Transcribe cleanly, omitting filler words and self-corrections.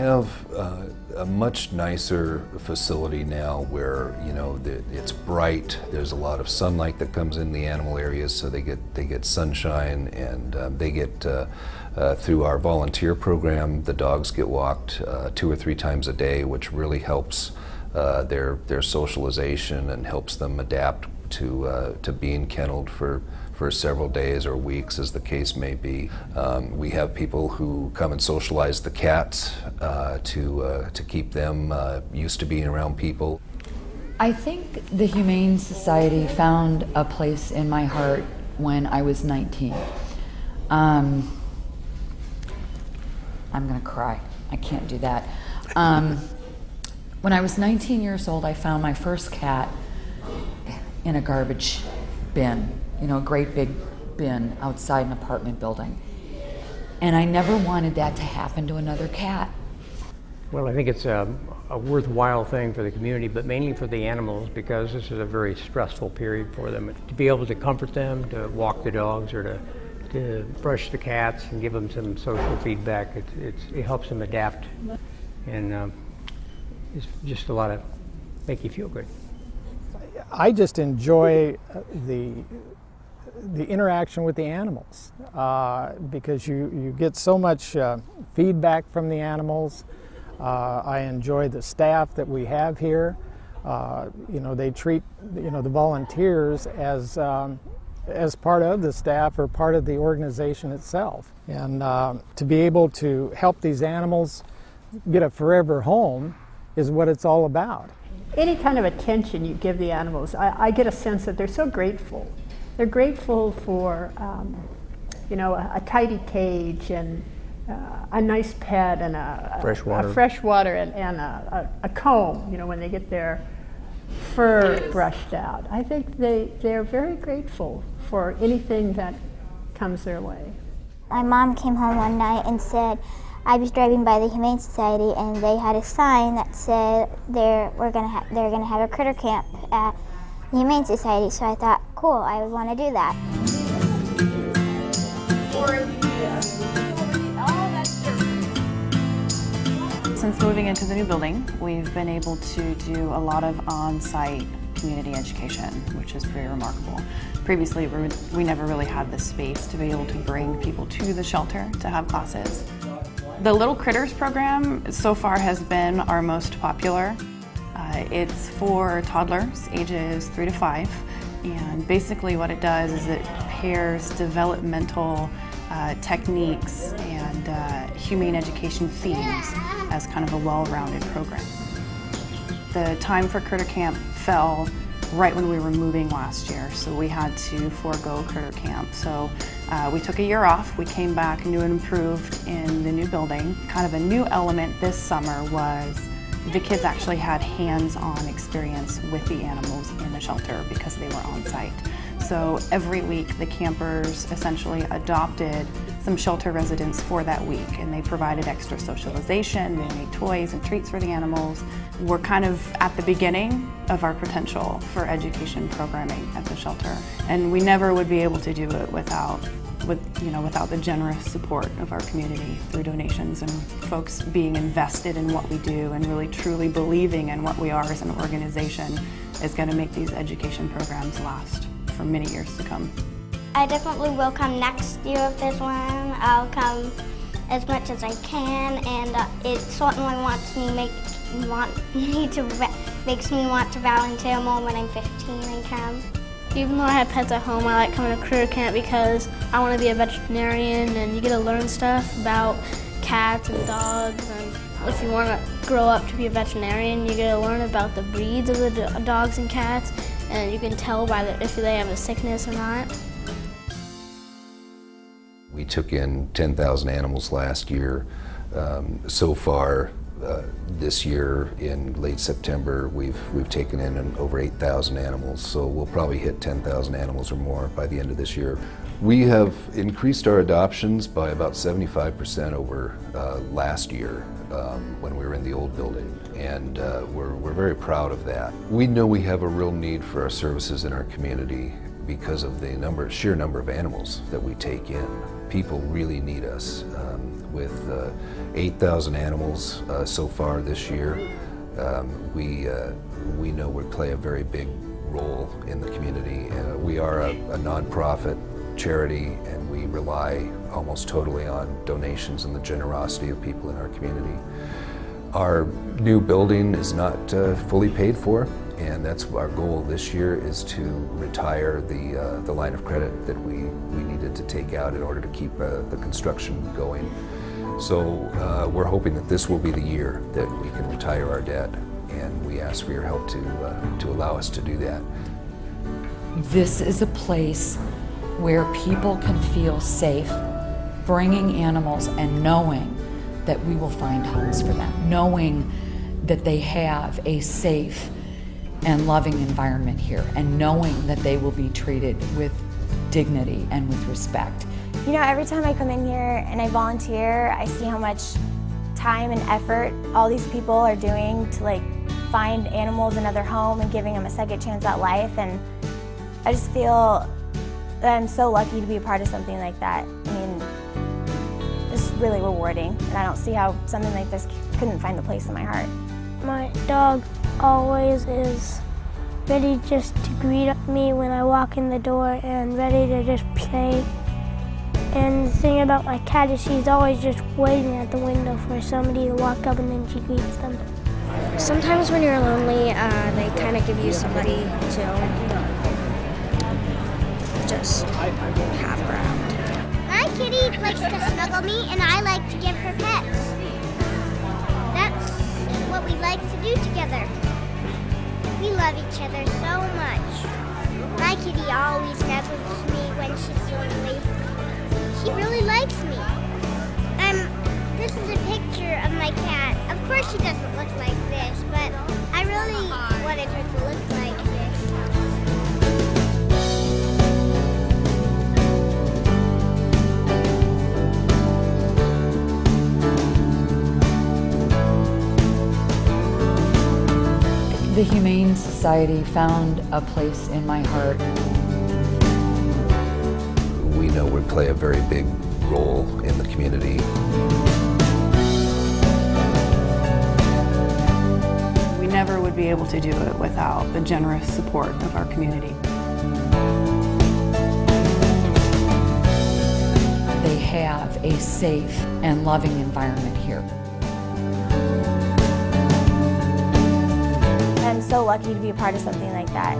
have a much nicer facility now where, you know, it's bright. There's a lot of sunlight that comes in the animal areas, so they get sunshine, and they get through our volunteer program. The dogs get walked 2 or 3 times a day, which really helps their socialization and helps them adapt to being kenneled for several days or weeks, as the case may be. We have people who come and socialize the cats to keep them used to being around people. I think the Humane Society found a place in my heart when I was 19. I'm gonna cry. I can't do that. When I was 19 years old, I found my first cat in a garbage bin. You know, a great big bin outside an apartment building. And I never wanted that to happen to another cat. Well, I think it's a worthwhile thing for the community, but mainly for the animals, because this is a very stressful period for them. To be able to comfort them, to walk the dogs, or to brush the cats and give them some social feedback, it helps them adapt. And it's just a lot of make you feel good. I just enjoy the interaction with the animals because you get so much feedback from the animals. I enjoy the staff that we have here. You know, they treat the volunteers as part of the staff or part of the organization itself. And to be able to help these animals get a forever home is what it's all about. Any kind of attention you give the animals, I get a sense that they're so grateful. They're grateful for, you know, a tidy cage and a nice pet and fresh water and a comb, you know, when they get their fur brushed out. I think they're very grateful for anything that comes their way. My mom came home one night and said, I was driving by the Humane Society and they had a sign that said they're gonna have a critter camp at the Humane Society. So I thought, cool, I would want to do that. Since moving into the new building, we've been able to do a lot of on-site community education, which is pretty remarkable. Previously, we never really had the space to be able to bring people to the shelter to have classes. The Little Critters program so far has been our most popular. It's for toddlers ages 3 to 5, and basically what it does is it pairs developmental techniques and humane education themes as kind of a well-rounded program. The time for Critter Camp fell right when we were moving last year, so we had to forego Critter Camp. So we took a year off, we came back new and improved in the new building. Kind of a new element this summer was the kids actually had hands-on experience with the animals in the shelter because they were on site. So every week the campers essentially adopted some shelter residents for that week, and they provided extra socialization, they made toys and treats for the animals. We're kind of at the beginning of our potential for education programming at the shelter, and we never would be able to do it without the generous support of our community through donations and folks being invested in what we do and really truly believing in what we are as an organization is going to make these education programs last for many years to come. I definitely will come next year with this one. I'll come as much as I can, and it certainly makes me want to volunteer more when I'm 15 and come. Even though I have pets at home, I like coming to Critter Camp because I want to be a veterinarian, and you get to learn stuff about cats and dogs. And if you want to grow up to be a veterinarian, you get to learn about the breeds of the dogs and cats, and you can tell by if they have a sickness or not. We took in 10,000 animals last year. So far, this year in late September, we've taken in over 8,000 animals, so we'll probably hit 10,000 animals or more by the end of this year. We have increased our adoptions by about 75% over last year when we were in the old building, and we're very proud of that. We know we have a real need for our services in our community because of the sheer number of animals that we take in. People really need us. with 8,000 animals so far this year. We know we play a very big role in the community. We are a nonprofit charity, and we rely almost totally on donations and the generosity of people in our community. Our new building is not fully paid for, and that's our goal this year, is to retire the line of credit that we needed to take out in order to keep the construction going. So we're hoping that this will be the year that we can retire our debt, and we ask for your help to allow us to do that. This is a place where people can feel safe bringing animals and knowing that we will find homes for them, knowing that they have a safe and loving environment here, and knowing that they will be treated with dignity and with respect. You know, every time I come in here and I volunteer, I see how much time and effort all these people are doing to find animals another home and giving them a second chance at life, and I just feel that I'm so lucky to be a part of something like that. I mean, it's really rewarding, and I don't see how something like this couldn't find a place in my heart. My dog always is ready just to greet me when I walk in the door and ready to just play. And the thing about my cat is she's always just waiting at the window for somebody to walk up, and then she greets them. Sometimes when you're lonely, they kind of give you somebody to just have around. My kitty likes to snuggle me, and I like to give her pets. That's what we like to do together. We love each other so much. My kitty always nuzzles me when she's lonely. She really likes me. This is a picture of my cat. Of course she doesn't look like this, but I really wanted her to look like this. The Humane Society found a place in my heart. We know we play a very big role in the community. We never would be able to do it without the generous support of our community. They have a safe and loving environment here. I'm so lucky to be a part of something like that.